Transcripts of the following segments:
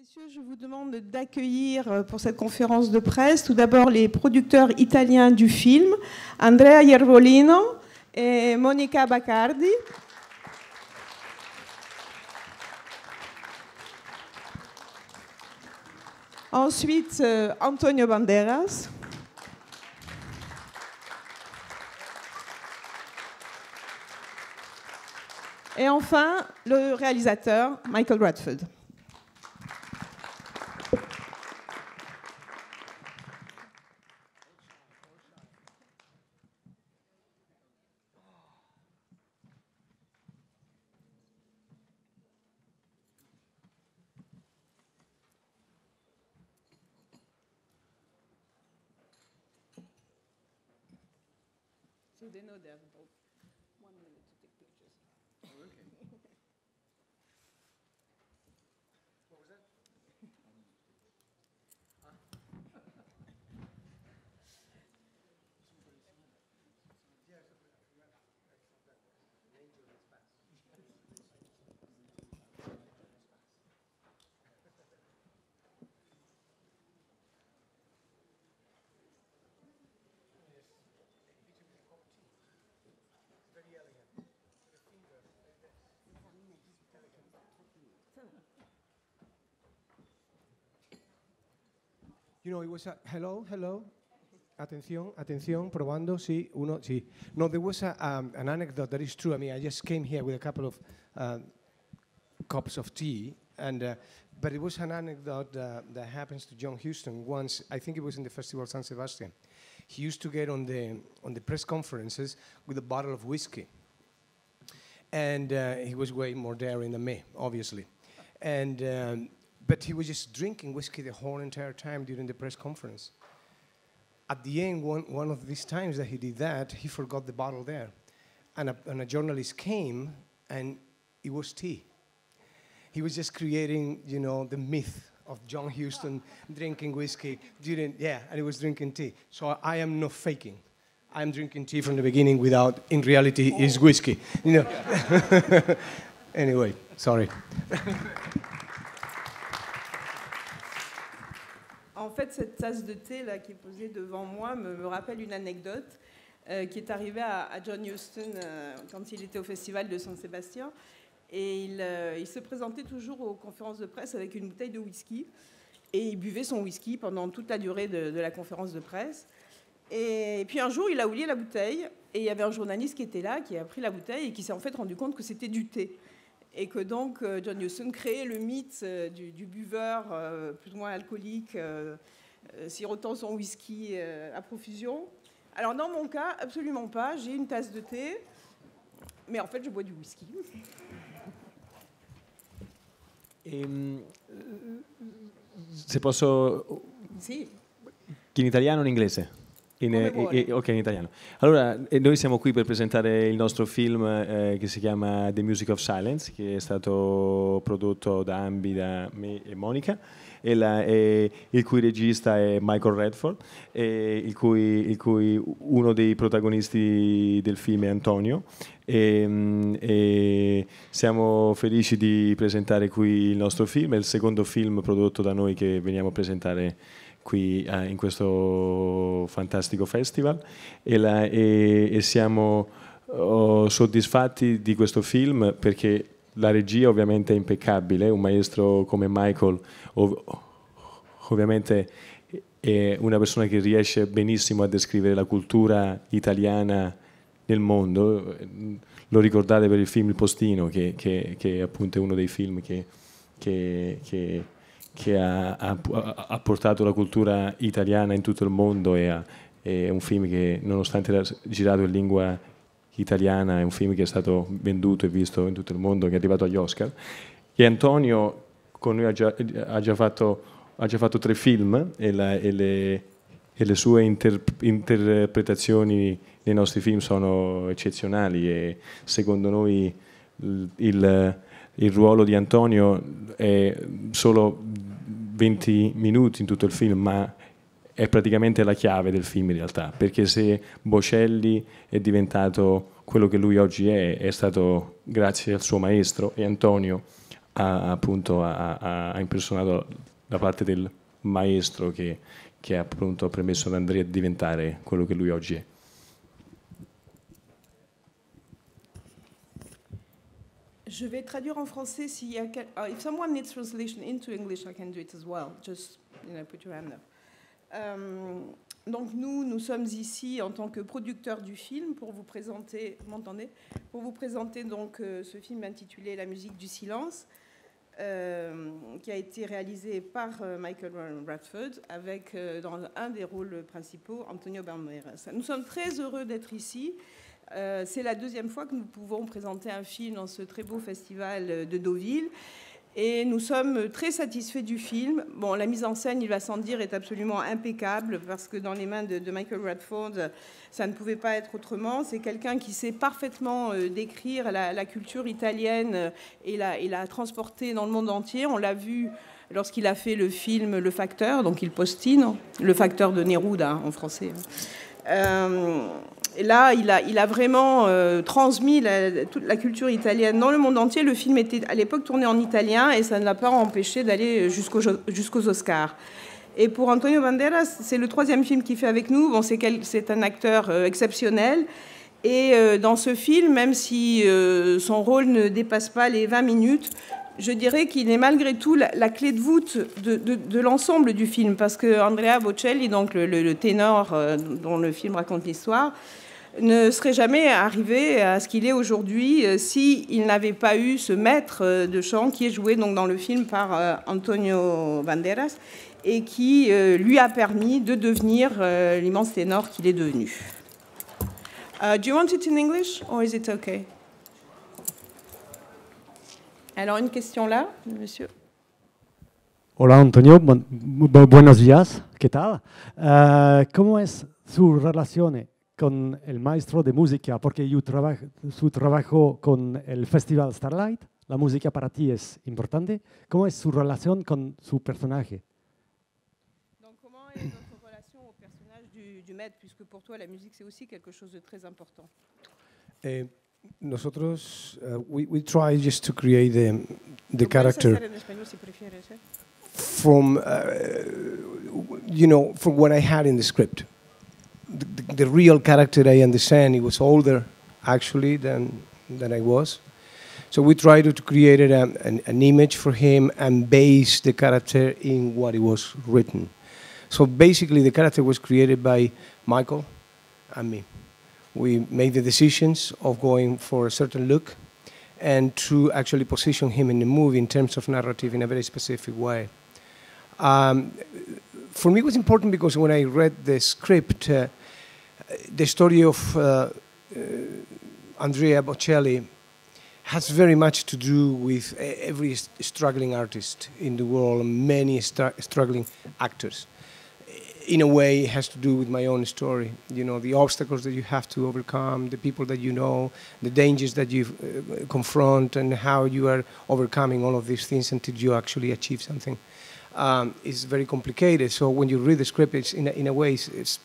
Messieurs, je vous demande d'accueillir pour cette conférence de presse tout d'abord les producteurs italiens du film, Andrea Iervolino et Monica Baccardi. Ensuite, Antonio Banderas. Et enfin, le réalisateur Michael Radford. So they know there's about 1 minute to take pictures. Oh, okay. What was that? You know, it was a, hello, hello. Atención, atención, probando, sí, uno, sí. No, there was an anecdote that is true. I mean, I just came here with a couple of cups of tea, and but it was an anecdote that happens to John Huston once. I think it was in the Festival San Sebastian. He used to get on the press conferences with a bottle of whiskey, and he was way more daring than me, obviously, and. But he was just drinking whiskey the whole entire time during the press conference. At the end, one of these times that he did that, he forgot the bottle there. And a journalist came, and it was tea. He was just creating, you know, the myth of John Huston drinking whiskey and he was drinking tea. So I am not faking. I'm drinking tea from the beginning without, in reality, is whiskey. You know. Anyway, sorry. En fait, cette tasse de thé là, qui est posée devant moi me rappelle une anecdote qui est arrivée à John Huston quand il était au festival de San Sebastian. Et il se présentait toujours aux conférences de presse avec une bouteille de whisky. Et il buvait son whisky pendant toute la durée de la conférence de presse. Et puis un jour, il a oublié la bouteille. Et il y avait un journaliste qui était là, qui a pris la bouteille et qui s'est en fait rendu compte que c'était du thé. Et que donc John Huston créait le mythe du buveur plus ou moins alcoolique, sirotant son whisky à profusion. Alors dans mon cas, absolument pas. J'ai une tasse de thé, mais en fait je bois du whisky. Se posso... Sì. In italiano o in inglese? Ok, in italiano. Allora, noi siamo qui per presentare il nostro film che si chiama The Music of Silence, che è stato prodotto da Ambi, da me e Monica, il cui regista è Michael Radford, il cui uno dei protagonisti del film è Antonio. E siamo felici di presentare qui il nostro film, è il secondo film prodotto da noi che veniamo a presentare qui in questo fantastico festival e siamo soddisfatti di questo film perché la regia ovviamente è impeccabile, un maestro come Michael ovviamente è una persona che riesce benissimo a descrivere la cultura italiana nel mondo. Lo ricordate per il film Il Postino, che appunto è uno dei film che ha portato la cultura italiana in tutto il mondo e è un film che, nonostante era girato in lingua italiana, è un film che è stato venduto e visto in tutto il mondo, che è arrivato agli Oscar. E Antonio con noi ha già fatto 3 film e le sue interpretazioni nei nostri film sono eccezionali e secondo noi il ruolo di Antonio è solo 20 minuti in tutto il film, ma è praticamente la chiave del film in realtà, perché se Bocelli è diventato quello che lui oggi è stato grazie al suo maestro e Antonio appunto ha impressionato la parte del maestro che ha appunto permesso ad Andrea di diventare quello che lui oggi è. Je vais traduire en français s'il y a if someone needs translation into English, I can do it as well. Just put your hand up. Donc nous sommes ici en tant que producteurs du film pour vous présenter, vous m'entendez ? Pour vous présenter donc ce film intitulé La musique du silence, qui a été réalisé par Michael Radford avec dans un des rôles principaux Antonio Banderas. Nous sommes très heureux d'être ici. C'est la deuxième fois que nous pouvons présenter un film dans ce très beau festival de Deauville. Et nous sommes très satisfaits du film. Bon, la mise en scène, il va sans dire, est absolument impeccable parce que dans les mains de Michael Radford, ça ne pouvait pas être autrement. C'est quelqu'un qui sait parfaitement décrire la culture italienne et la transporter dans le monde entier. On l'a vu lorsqu'il a fait le film Le Facteur, donc Il Postino, Le Facteur de Neruda en français. Et là, il a vraiment transmis toute la culture italienne dans le monde entier. Le film était à l'époque tourné en italien et ça ne l'a pas empêché d'aller jusqu'aux Oscars. Et pour Antonio Banderas, c'est le troisième film qu'il fait avec nous. Bon, c'est un acteur exceptionnel. Et dans ce film, même si son rôle ne dépasse pas les 20 minutes, je dirais qu'il est malgré tout la clé de voûte de l'ensemble du film. Parce que Andrea Bocelli, donc le ténor dont le film raconte l'histoire, ne serait jamais arrivé à ce qu'il est aujourd'hui s'il n'avait pas eu ce maître de chant qui est joué donc dans le film par Antonio Banderas et qui lui a permis de devenir l'immense ténor qu'il est devenu. Do you want it in English or is it okay? Alors une question là, monsieur. Hola Antonio, buenos días, ¿qué tal? ¿Cómo es su relación con el maestro de música? Porque su trabajo con el Festival Starlight, la música para ti es importante. ¿Cómo es su relación con su personaje? Donc, comment est votre relation au personnage du maître, puisque pour toi la musique c'est aussi quelque chose de très important? Nosotros, we try just to create the character from, from what I had in the script. The real character, I understand, he was older, actually, than I was. So we tried to create an image for him and base the character in what it was written. So basically, the character was created by Michael and me. We made the decisions of going for a certain look and to actually position him in the movie in terms of narrative in a very specific way. For me, it was important because when I read the script, the story of Andrea Bocelli has very much to do with every struggling artist in the world, many struggling actors. In a way, it has to do with my own story. You know, the obstacles that you have to overcome, the people that you know, the dangers that you confront, and how you are overcoming all of these things until you actually achieve something. It's very complicated. So when you read the script, it's in a way, it's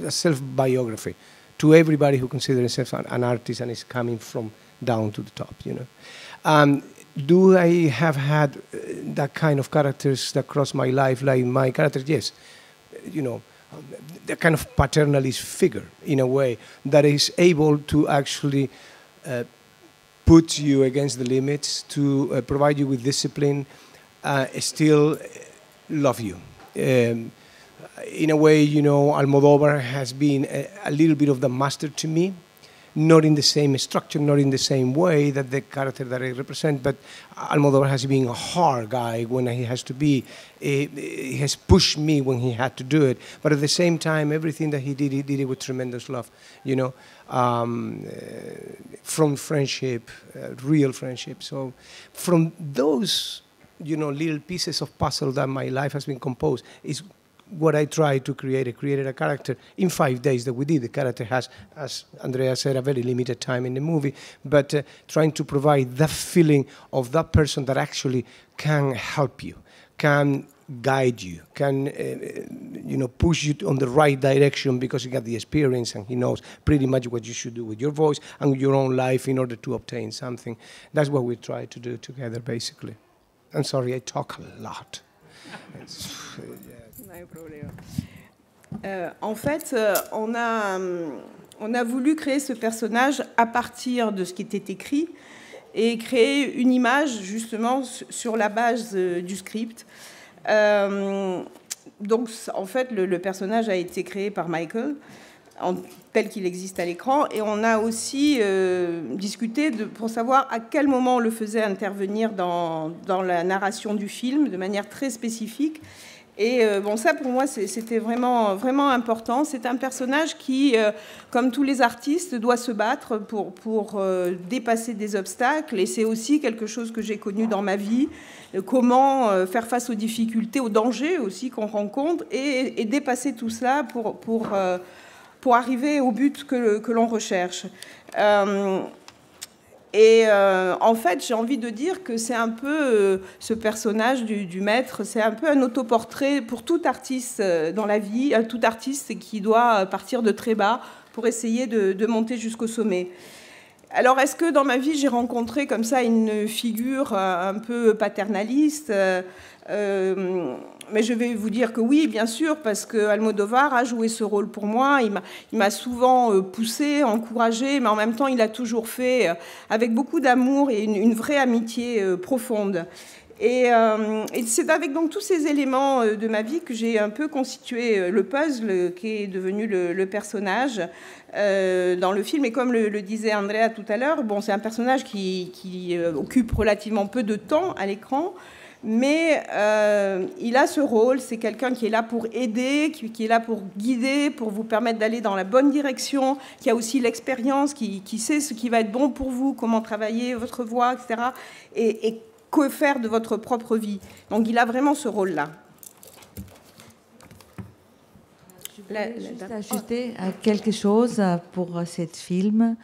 a self-biography to everybody who considers himself an artist and is coming from down to the top, you know. Do I have had that kind of characters that cross my life, like my character? Yes. You know, the kind of paternalist figure, in a way, that is able to actually put you against the limits, to provide you with discipline, still love you. In a way, you know, Almodóvar has been a little bit of the master to me. Not in the same structure, not in the same way that the character that I represent, but Almodóvar has been a hard guy when he has to be. He has pushed me when he had to do it. But at the same time, everything that he did it with tremendous love, you know, from friendship, real friendship. So from those, you know, little pieces of puzzle that my life has been composed is what I tried to create. I created a character in 5 days that we did. The character has, as Andrea said, a very limited time in the movie, but trying to provide that feeling of that person that actually can help you, can guide you, can push you on the right direction because he got the experience and he knows pretty much what you should do with your voice and your own life in order to obtain something. That's what we try to do together, basically. I'm sorry, I talk a lot. En fait, on a voulu créer ce personnage à partir de ce qui était écrit et créer une image justement sur la base du script. Donc, en fait, le personnage a été créé par Michael, tel qu'il existe à l'écran, et on a aussi discuté pour savoir à quel moment on le faisait intervenir dans la narration du film de manière très spécifique. Et bon, ça pour moi c'était vraiment, vraiment important. C'est un personnage qui, comme tous les artistes, doit se battre pour dépasser des obstacles, et c'est aussi quelque chose que j'ai connu dans ma vie, comment faire face aux difficultés, aux dangers aussi qu'on rencontre, et dépasser tout cela pour arriver au but que l'on recherche. En fait, j'ai envie de dire que c'est un peu ce personnage du maître, c'est un peu un autoportrait pour tout artiste dans la vie, tout artiste qui doit partir de très bas pour essayer de monter jusqu'au sommet. Alors, est-ce que dans ma vie, j'ai rencontré comme ça une figure un peu paternaliste ? Mais je vais vous dire que oui, bien sûr, parce que Almodovar a joué ce rôle pour moi. Il m'a souvent poussé, encouragé, mais en même temps, il a toujours fait avec beaucoup d'amour et une vraie amitié profonde. Et c'est avec donc tous ces éléments de ma vie que j'ai un peu constitué le puzzle qui est devenu le personnage dans le film. Et comme le disait Andrea tout à l'heure, bon, c'est un personnage qui occupe relativement peu de temps à l'écran, mais il a ce rôle, c'est quelqu'un qui est là pour aider, qui est là pour guider, pour vous permettre d'aller dans la bonne direction, qui a aussi l'expérience, qui sait ce qui va être bon pour vous, comment travailler votre voix, etc. Et que faire de votre propre vie. Donc il a vraiment ce rôle-là. Je voulais juste ajouter quelque chose pour ce film,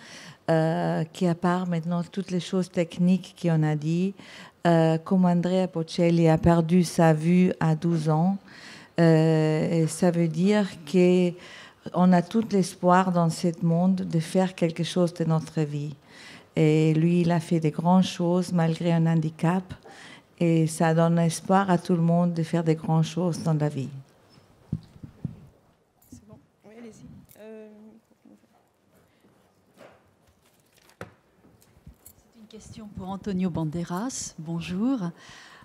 qui à part maintenant toutes les choses techniques qu'on a dit, comme Andrea Bocelli a perdu sa vue à 12 ans, ça veut dire qu'on a tout l'espoir dans ce monde de faire quelque chose de notre vie. Et lui, il a fait des grandes choses malgré un handicap. Et ça donne espoir à tout le monde de faire des grandes choses dans la vie. C'est bon. Oui, allez-y. C'est une question pour Antonio Banderas. Bonjour.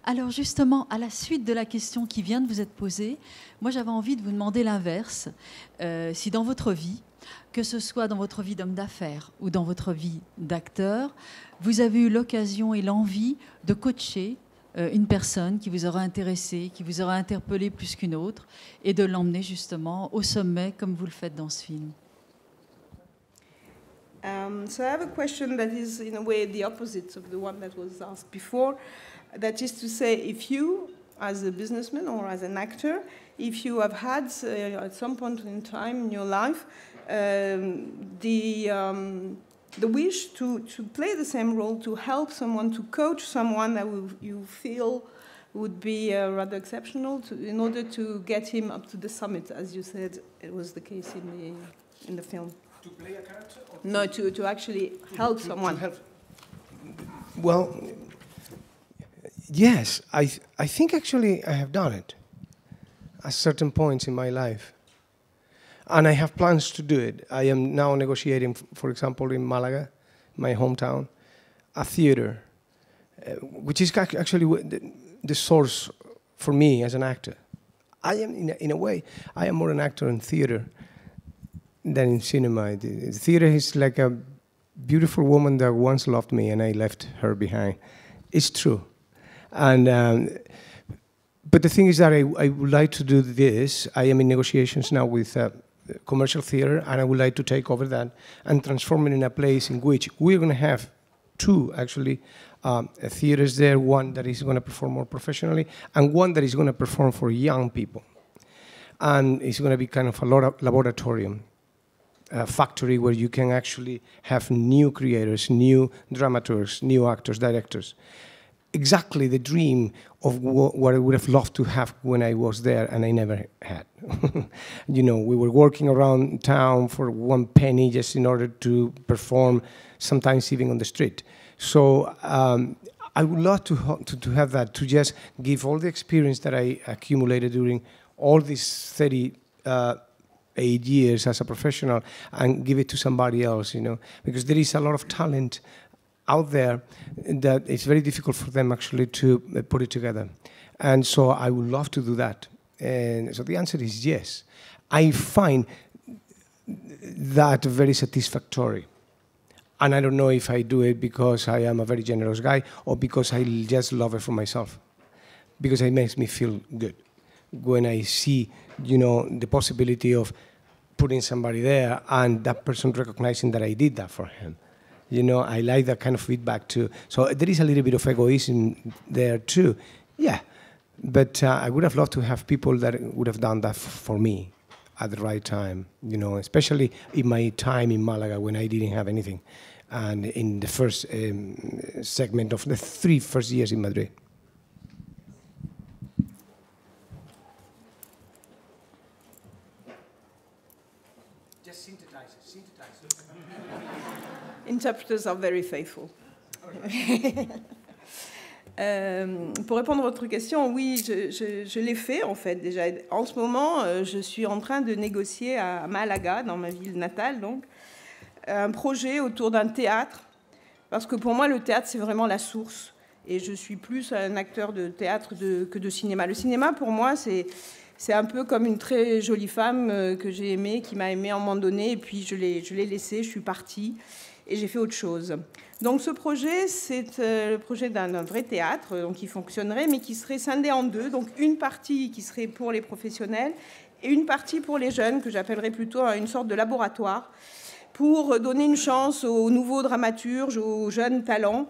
Alors justement, à la suite de la question qui vient de vous être posée, moi j'avais envie de vous demander l'inverse. Si dans votre vie, que ce soit dans votre vie d'homme d'affaires ou dans votre vie d'acteur, vous avez eu l'occasion et l'envie de coacher une personne qui vous aura intéressé, qui vous aura interpellé plus qu'une autre, et de l'emmener justement au sommet comme vous le faites dans ce film. So I have a question that is in a way the opposite of the one that was asked before. That is to say, if you, as a businessman or as an actor, if you have had at some point in time in your life the wish to play the same role, to help someone, to coach someone that you feel would be rather exceptional in order to get him up to the summit, as you said it was the case in the film. To play a character? No, to actually help someone. Help. Well, yes, I think actually I have done it at certain points in my life. And I have plans to do it. I am now negotiating, for example, in Malaga, my hometown, a theater, which is actually the source for me as an actor. I am, in a way, I am more an actor in theater than in cinema. The theater is like a beautiful woman that once loved me and I left her behind. It's true. And but the thing is that I would like to do this. I am in negotiations now with commercial theater, and I would like to take over that and transform it in a place in which we're going to have two, actually, theaters there, one that is going to perform more professionally, and one that is going to perform for young people. And it's going to be kind of a laboratorium, a factory where you can actually have new creators, new dramaturgs, new actors, directors. exactly the dream of what I would have loved to have when I was there, and I never had. You know, we were working around town for 1 penny just in order to perform, sometimes even on the street. So I would love to have that, to just give all the experience that I accumulated during all these 38 years as a professional and give it to somebody else, you know, because there is a lot of talent out there that it's very difficult for them actually to put it together. And so I would love to do that. And so the answer is yes. I find that very satisfactory. And I don't know if I do it because I am a very generous guy or because I just love it for myself. Because it makes me feel good when I see, you know, the possibility of putting somebody there and that person recognizing that I did that for him. You know, I like that kind of feedback too. So there is a little bit of egoism there too. Yeah, but I would have loved to have people that would have done that for me at the right time, you know, especially in my time in Malaga when I didn't have anything. And in the first segment of the 3 first years in Madrid. Just synthesize it, synthesize it. Interpreters are very faithful. Pour répondre à votre question, oui, je l'ai fait en fait déjà. En ce moment, je suis en train de négocier à Malaga, dans ma ville natale, donc, un projet autour d'un théâtre, parce que pour moi, le théâtre, c'est vraiment la source. Et je suis plus un acteur de théâtre que de cinéma. Le cinéma, pour moi, c'est un peu comme une très jolie femme que j'ai aimée, qui m'a aimée à un moment donné, et puis je l'ai laissée, je suis partie, et j'ai fait autre chose. Donc ce projet, c'est le projet d'un vrai théâtre donc, qui fonctionnerait, mais qui serait scindé en deux. Donc une partie qui serait pour les professionnels, et une partie pour les jeunes, que j'appellerais plutôt une sorte de laboratoire, pour donner une chance aux nouveaux dramaturges, aux jeunes talents.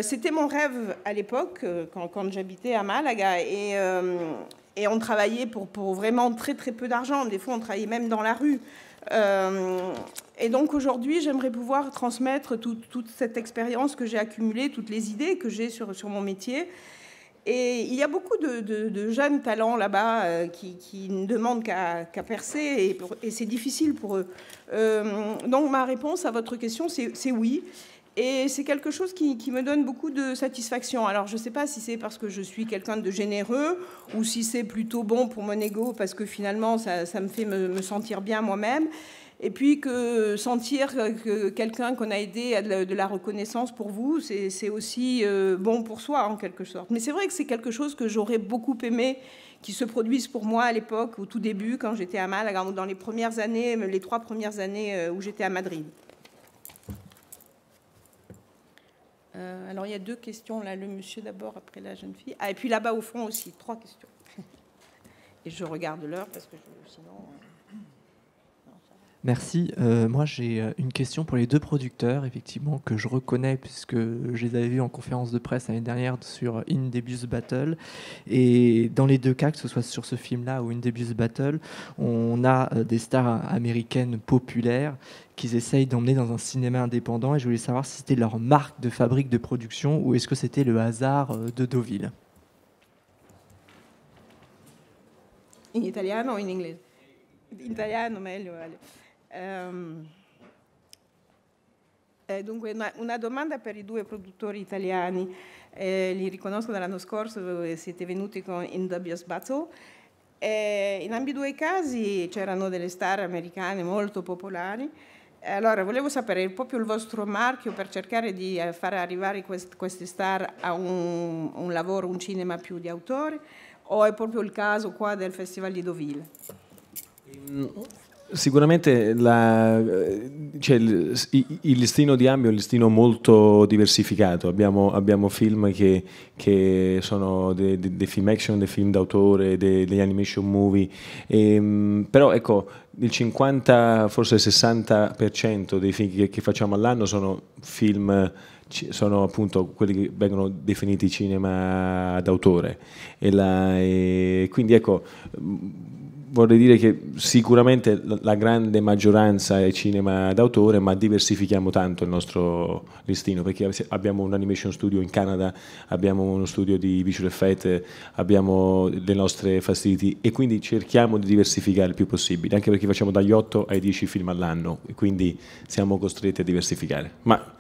C'était mon rêve à l'époque, quand j'habitais à Malaga, et on travaillait pour vraiment très très peu d'argent. Des fois, on travaillait même dans la rue. Et donc aujourd'hui, j'aimerais pouvoir transmettre toute cette expérience que j'ai accumulée, toutes les idées que j'ai sur mon métier. Et il y a beaucoup de jeunes talents là-bas qui ne demandent qu'à percer, et c'est difficile pour eux. Donc ma réponse à votre question, c'est oui. Et c'est quelque chose qui me donne beaucoup de satisfaction. Alors je ne sais pas si c'est parce que je suis quelqu'un de généreux ou si c'est plutôt bon pour mon ego parce que finalement ça me fait me sentir bien moi-même. Et puis que sentir que quelqu'un qu'on a aidé a de la reconnaissance pour vous, c'est aussi bon pour soi en quelque sorte. Mais c'est vrai que c'est quelque chose que j'aurais beaucoup aimé qui se produise pour moi à l'époque, au tout début, quand j'étais à Malaga, dans les premières années, les 3 premières années où j'étais à Madrid. Alors il y a 2 questions, là, le monsieur d'abord, après la jeune fille. Ah, et puis là-bas au fond aussi, 3 questions. Et je regarde l'heure parce que sinon... Merci. Moi, j'ai une question pour les 2 producteurs, effectivement, que je reconnais puisque je les avais vus en conférence de presse l'année dernière sur In Debus Battle. Et dans les 2 cas, que ce soit sur ce film-là ou In Debus Battle, on a des stars américaines populaires qu'ils essayent d'emmener dans un cinéma indépendant. Et je voulais savoir si c'était leur marque de fabrique de production ou est-ce que c'était le hasard de Deauville. In italiano o in inglese? In italiano meglio, vale. Dunque una domanda per i 2 produttori italiani, li riconosco dall'anno scorso, siete venuti con In Debus Battle. In ambedue i casi c'erano delle star americane molto popolari. Allora volevo sapere proprio il vostro marchio per cercare di far arrivare queste star a un lavoro, un cinema più di autore, o è proprio il caso qua del Festival di Deauville? Sicuramente il listino di Ambi è un listino molto diversificato. Abbiamo film che sono dei film action, dei film d'autore, degli animation movie, però ecco il 50, forse il 60% dei film che facciamo all'anno sono film, sono appunto quelli che vengono definiti cinema d'autore, e quindi ecco vorrei dire che sicuramente la grande maggioranza è cinema d'autore, ma diversifichiamo tanto il nostro listino, perché abbiamo un animation studio in Canada, abbiamo uno studio di visual effect, abbiamo le nostre facility e quindi cerchiamo di diversificare il più possibile, anche perché facciamo dagli 8 ai 10 film all'anno e quindi siamo costretti a diversificare. Ma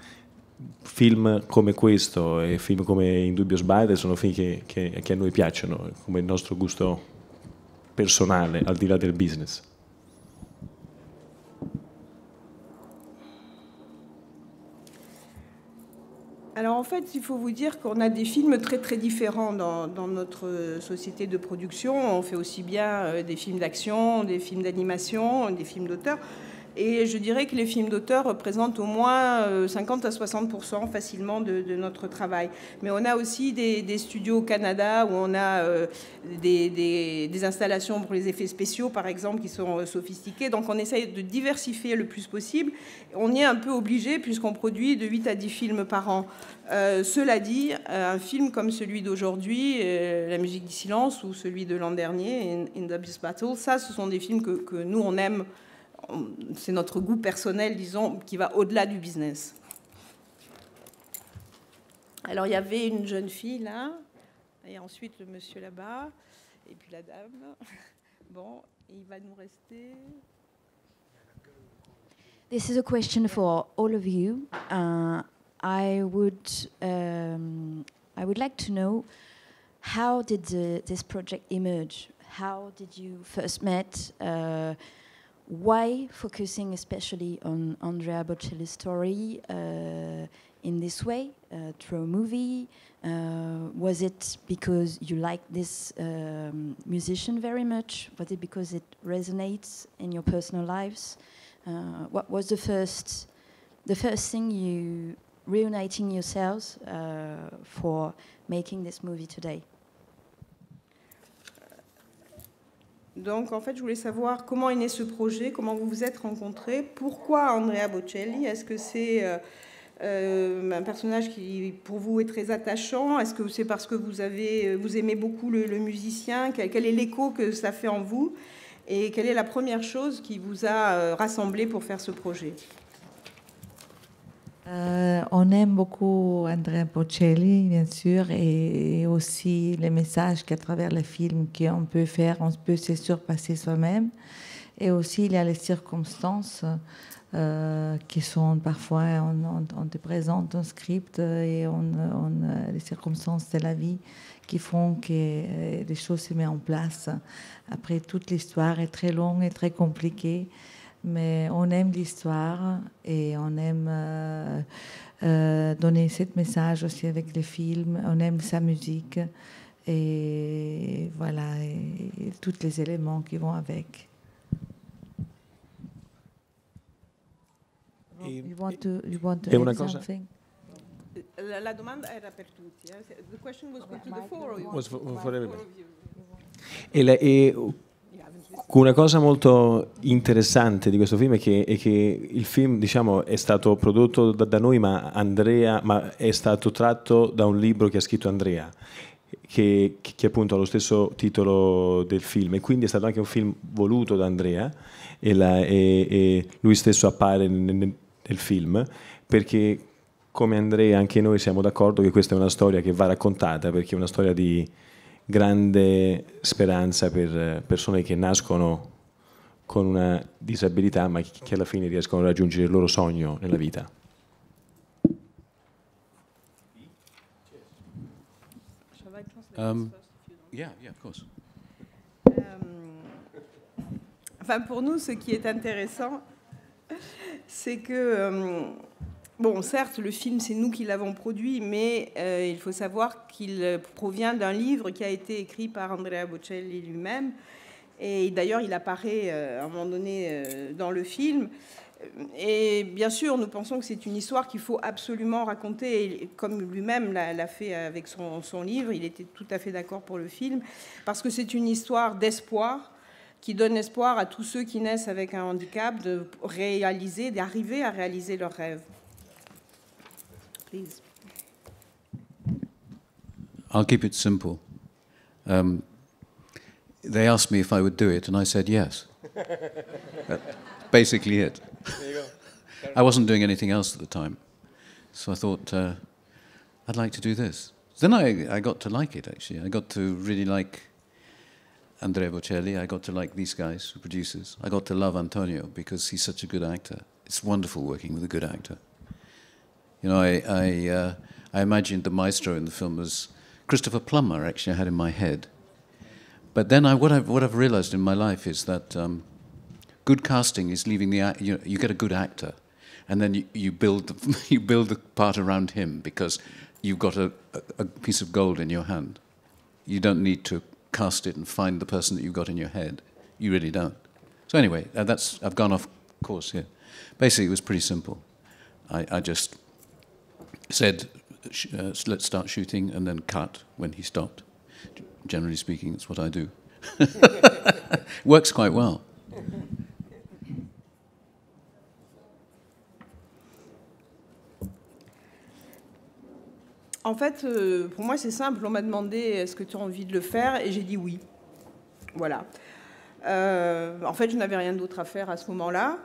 film come questo e film come Indubious Battle sono film che a noi piacciono, come il nostro gusto personale, al di là del business. Alors en fait, il faut vous dire qu'on a des films très très différents dans notre société de production. On fait aussi bien des films d'action, des films d'animation, des films d'auteur. Et je dirais que les films d'auteur représentent au moins 50 à 60% facilement de notre travail. Mais on a aussi des studios au Canada où on a des installations pour les effets spéciaux, par exemple, qui sont sophistiquées. Donc on essaye de diversifier le plus possible. On y est un peu obligé puisqu'on produit de 8 à 10 films par an. Cela dit, un film comme celui d'aujourd'hui, La musique du silence, ou celui de l'an dernier, Indubious Battle, ça, ce sont des films que nous, on aime. C'est notre goût personnel, disons, qui va au-delà du business. Alors, il y avait une jeune fille là, et ensuite le monsieur là-bas, et puis la dame. Bon, il va nous rester... This is a question for all of you. I would like to know, how did this project emerge? How did you first meet? Why focusing especially on Andrea Bocelli's story in this way, through a movie? Was it because you like this musician very much? Was it because it resonates in your personal lives? What was the first thing you reuniting yourselves for making this movie today? Donc, en fait, je voulais savoir comment est né ce projet, comment vous vous êtes rencontrés, pourquoi Andrea Bocelli? Est-ce que c'est un personnage qui, pour vous, est très attachant? Est-ce que c'est parce que vous aimez beaucoup le musicien? Quel est l'écho que ça fait en vous? Et quelle est la première chose qui vous a rassemblé pour faire ce projet? On aime beaucoup Andrea Bocelli, bien sûr, et aussi les messages qu'à travers les films qu'on peut faire, on peut se surpasser soi-même. Et aussi, il y a les circonstances qui sont parfois, on te présente un script et les circonstances de la vie qui font que les choses se mettent en place. Après, toute l'histoire est très longue et très compliquée. Mais on aime l'histoire et on aime donner ce message aussi avec les films. On aime sa musique et voilà, et tous les éléments qui vont avec. You want to add something? La domanda era per tutti. The question was put to the four of you. Was for everybody. Una cosa molto interessante di questo film è che il film, diciamo, è stato prodotto da noi, ma è stato tratto da un libro che ha scritto Andrea, che appunto ha lo stesso titolo del film, e quindi è stato anche un film voluto da Andrea e lui stesso appare nel film, perché come Andrea anche noi siamo d'accordo che questa è una storia che va raccontata, perché è una storia di grande speranza per persone che nascono con una disabilità ma che alla fine riescono a raggiungere il loro sogno nella vita. Yeah, of course. Enfin, pour nous, ce qui est intéressant, c'est que bon, certes, le film, c'est nous qui l'avons produit, mais il faut savoir qu'il provient d'un livre qui a été écrit par Andrea Bocelli lui-même. Et d'ailleurs, il apparaît à un moment donné dans le film. Et bien sûr, nous pensons que c'est une histoire qu'il faut absolument raconter. Et comme lui-même l'a fait avec son livre, il était tout à fait d'accord pour le film, parce que c'est une histoire d'espoir, qui donne espoir à tous ceux qui naissent avec un handicap d'arriver à réaliser leurs rêves. Please. I'll keep it simple. they asked me if I would do it, and I said yes. Basically it. There you go. I wasn't doing anything else at the time. So I thought, I'd like to do this. Then I got to like it, actually. I got to really like Andrea Bocelli. I got to like these guys, the producers. I got to love Antonio because he's such a good actor. It's wonderful working with a good actor. You know, I imagined the maestro in the film as Christopher Plummer, actually, I had in my head. But then what I've realized in my life is that good casting is leaving the you get a good actor, and then you build the part around him because you've got a piece of gold in your hand. You don't need to cast it and find the person that you've got in your head. You really don't. So anyway, I've gone off course here. Basically, it was pretty simple. I just said, let's start shooting, and then cut when he stopped. Generally speaking, that's what I do. Works quite well. En fait, pour moi, c'est simple. On m'a demandé est-ce que tu as envie de le faire et j'ai dit oui. Voilà. En fait, je n'avais rien d'autre à faire à ce moment-là.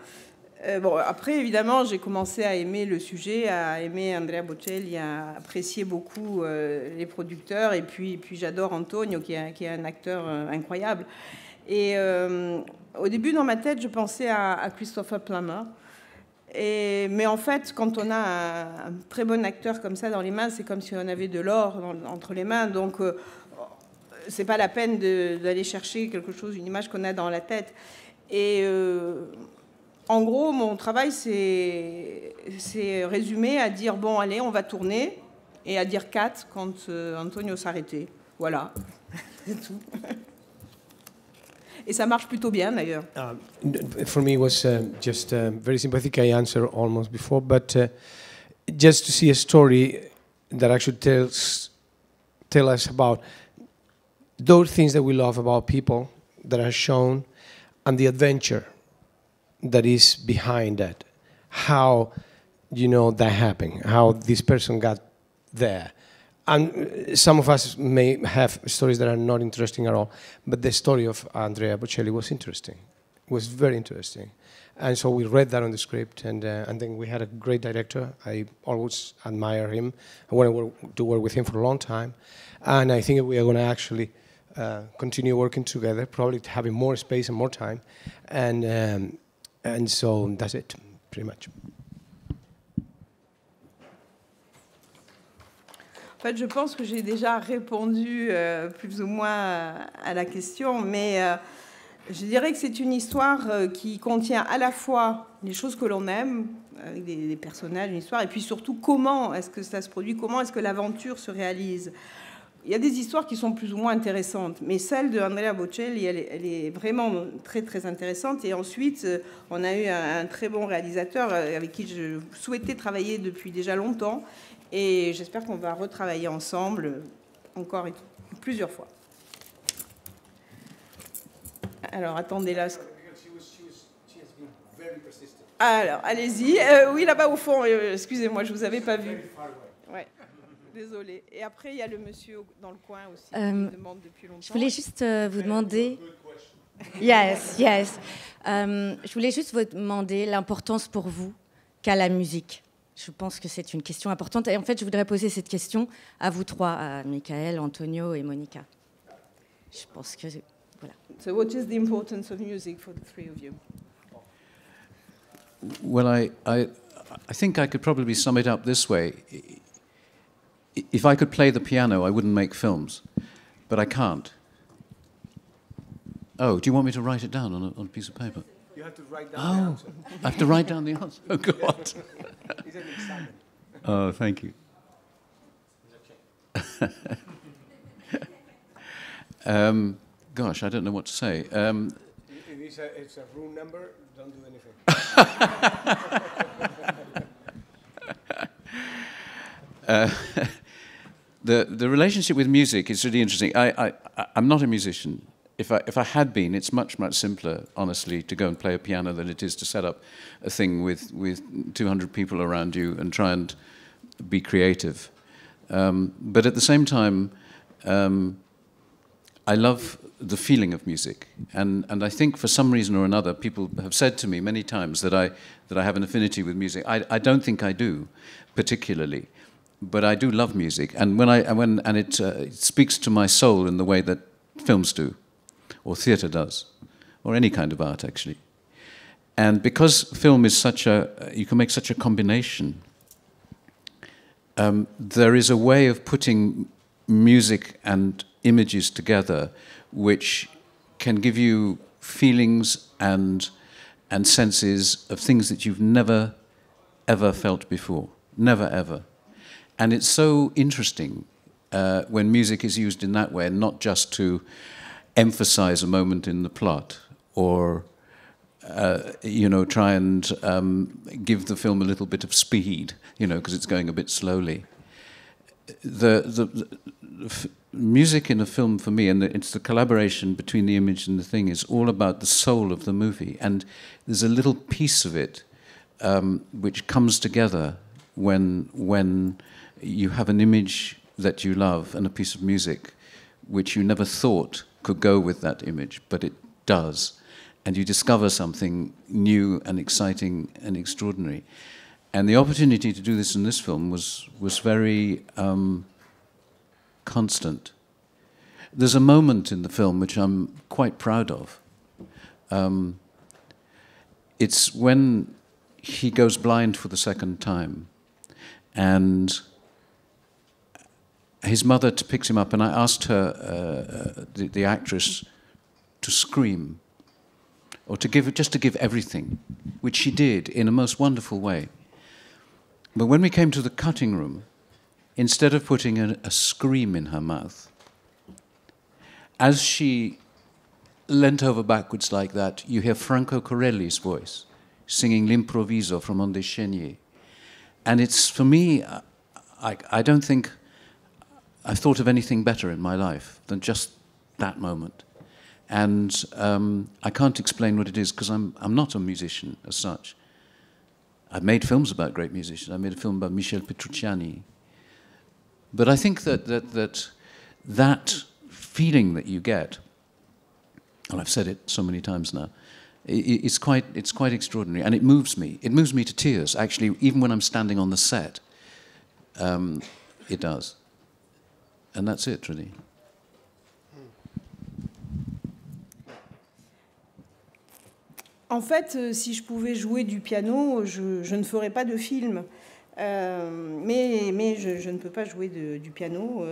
Bon, après, évidemment, j'ai commencé à aimer le sujet, à aimer Andrea Bocelli, à apprécier beaucoup les producteurs. Et puis j'adore Antonio, qui est un acteur incroyable. Et au début, dans ma tête, je pensais à Christopher Plummer. Mais en fait, quand on a un très bon acteur comme ça dans les mains, c'est comme si on avait de l'or entre les mains. Donc, c'est pas la peine d'aller chercher quelque chose, une image qu'on a dans la tête. Et en gros, mon travail, c'est résumé à dire bon, allez, on va tourner, et à dire 4 quand Antonio s'arrêtait. Voilà, c'est tout. Et ça marche plutôt bien, d'ailleurs. For me, it was just very simple. I think I answered almost before, but just to see a story that actually tell us about those things that we love about people that are shown, and the adventure that is behind that. How, that happened, how this person got there. And some of us may have stories that are not interesting at all, but the story of Andrea Bocelli was interesting. It was very interesting. And so we read that on the script, and then we had a great director. I always admire him. I want to work with him for a long time. And I think we are going to actually continue working together, probably having more space and more time. And so that's it, pretty much. En fait, je pense que j'ai déjà répondu plus ou moins à la question, mais je dirais que c'est une histoire qui contient à la fois les choses que l'on aime, avec des personnages, une histoire, et puis surtout comment est-ce que ça se produit, comment est-ce que l'aventure se réalise. Il y a des histoires qui sont plus ou moins intéressantes, mais celle de Andrea Bocelli, elle est vraiment très très intéressante. Et ensuite, on a eu un très bon réalisateur avec qui je souhaitais travailler depuis déjà longtemps. Et j'espère qu'on va retravailler ensemble encore plusieurs fois. Alors, attendez là. Alors, allez-y. Oui, là-bas au fond. Excusez-moi, je ne vous avais pas vu. Ouais. Désolée. Et après, il y a le monsieur dans le coin aussi qui demande depuis longtemps. Je voulais juste vous demander... Yes. Je voulais juste vous demander l'importance pour vous qu'a la musique. Je pense que c'est une question importante. Et en fait, je voudrais poser cette question à vous trois, à Michael, Antonio et Monica. Je pense que... Voilà. So what is the importance of music for the three of you? Well, I think I could probably sum it up this way. If I could play the piano, I wouldn't make films. But I can't. Oh, do you want me to write it down on a piece of paper? You have to write down the answer. I have to write down the answer? Oh, God. It's an exam. Oh, thank you. Gosh, I don't know what to say. It's a room number, don't do anything. The relationship with music is really interesting. I'm not a musician. If I had been, it's much simpler, honestly, to go and play a piano than it is to set up a thing with 200 people around you and try and be creative. But at the same time, I love the feeling of music, and I think for some reason or another, people have said to me many times that I have an affinity with music. I don't think I do, particularly, but I do love music, and it speaks to my soul in the way that films do, or theatre does, or any kind of art actually. And because film is you can make such a combination. There is a way of putting music and images together which can give you feelings and senses of things that you've never ever felt before. Never ever. And it's so interesting when music is used in that way, and not just to emphasize a moment in the plot or try and give the film a little bit of speed, because it's going a bit slowly. The music in a film for me, and it's the collaboration between the image and the thing, is all about the soul of the movie. And there's a little piece of it which comes together when you have an image that you love and a piece of music which you never thought could go with that image, but it does. And you discover something new and exciting and extraordinary. And the opportunity to do this in this film was very constant. There's a moment in the film which I'm quite proud of. It's when he goes blind for the second time, and his mother picks him up, and I asked her, the actress, to scream, or to give everything, which she did in a most wonderful way. But when we came to the cutting room, instead of putting a scream in her mouth, as she leant over backwards like that, you hear Franco Corelli's voice singing L'Improviso from André Chénier. And it's, for me, I don't think I've thought of anything better in my life than just that moment. And I can't explain what it is, because I'm not a musician as such. I've made films about great musicians. I made a film about Michel Petrucciani. But I think that feeling that you get, and I've said it so many times now, it's quite extraordinary, and it moves me. It moves me to tears, actually, even when I'm standing on the set. It does. And that's it, really. En fait, si je pouvais jouer du piano, je ne ferais pas de film. Mais je ne peux pas jouer du piano.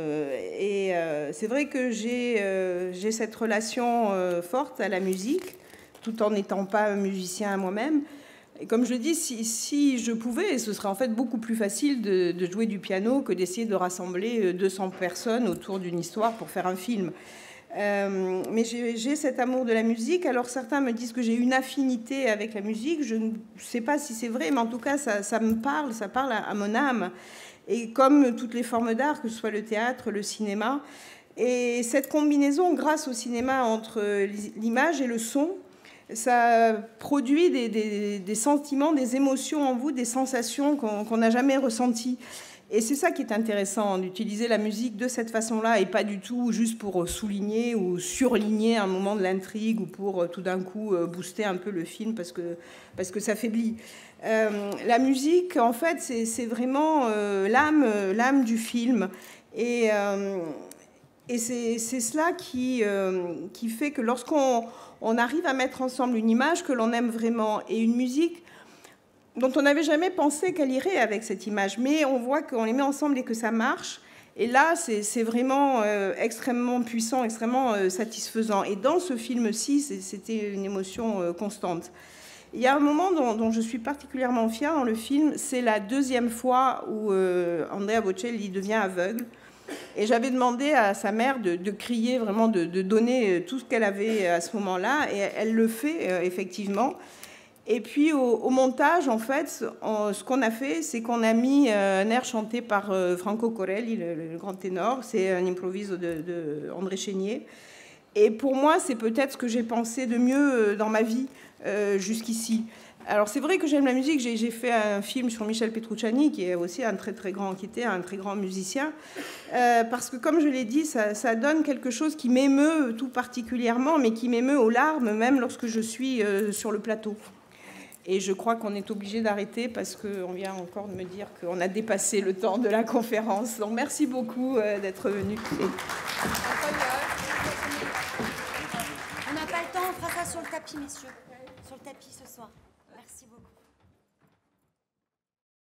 Et c'est vrai que j'ai cette relation forte à la musique, tout en n'étant pas musicien à moi-même. Et comme je le dis, si je pouvais, ce serait en fait beaucoup plus facile de jouer du piano que d'essayer de rassembler 200 personnes autour d'une histoire pour faire un film. Mais j'ai cet amour de la musique. Alors certains me disent que j'ai une affinité avec la musique. Je ne sais pas si c'est vrai, mais en tout cas ça me parle, ça parle à mon âme. Et comme toutes les formes d'art, que ce soit le théâtre, le cinéma, et cette combinaison grâce au cinéma entre l'image et le son, ça produit des sentiments, des émotions en vous, des sensations qu'on n'a jamais ressenties. Et c'est ça qui est intéressant, d'utiliser la musique de cette façon-là, et pas du tout juste pour souligner ou surligner un moment de l'intrigue, ou pour tout d'un coup booster un peu le film parce que ça faiblit. La musique, en fait, c'est vraiment l'âme du film. Et c'est cela qui fait que lorsqu'on arrive à mettre ensemble une image que l'on aime vraiment et une musique dont on n'avait jamais pensé qu'elle irait avec cette image, mais on voit qu'on les met ensemble et que ça marche. Et là, c'est vraiment extrêmement puissant, extrêmement satisfaisant. Et dans ce film-ci, c'était une émotion constante. Il y a un moment dont je suis particulièrement fière dans le film, c'est la deuxième fois où Andrea Bocelli devient aveugle. Et j'avais demandé à sa mère de crier, vraiment de donner tout ce qu'elle avait à ce moment-là, et elle le fait effectivement. Et puis au montage, en fait, ce qu'on a fait, c'est qu'on a mis un air chanté par Franco Corelli, le grand ténor. C'est un improviso de André Chénier. Et pour moi, c'est peut-être ce que j'ai pensé de mieux dans ma vie jusqu'ici. Alors c'est vrai que j'aime la musique, j'ai fait un film sur Michel Petrucciani, qui est aussi un très grand musicien, parce que comme je l'ai dit, ça donne quelque chose qui m'émeut tout particulièrement, mais qui m'émeut aux larmes, même lorsque je suis sur le plateau. Et je crois qu'on est obligé d'arrêter parce qu'on vient encore de me dire qu'on a dépassé le temps de la conférence. Donc merci beaucoup d'être venu. On n'a pas le temps, on fera ça sur le tapis, messieurs. Sur le tapis ce soir. Merci beaucoup.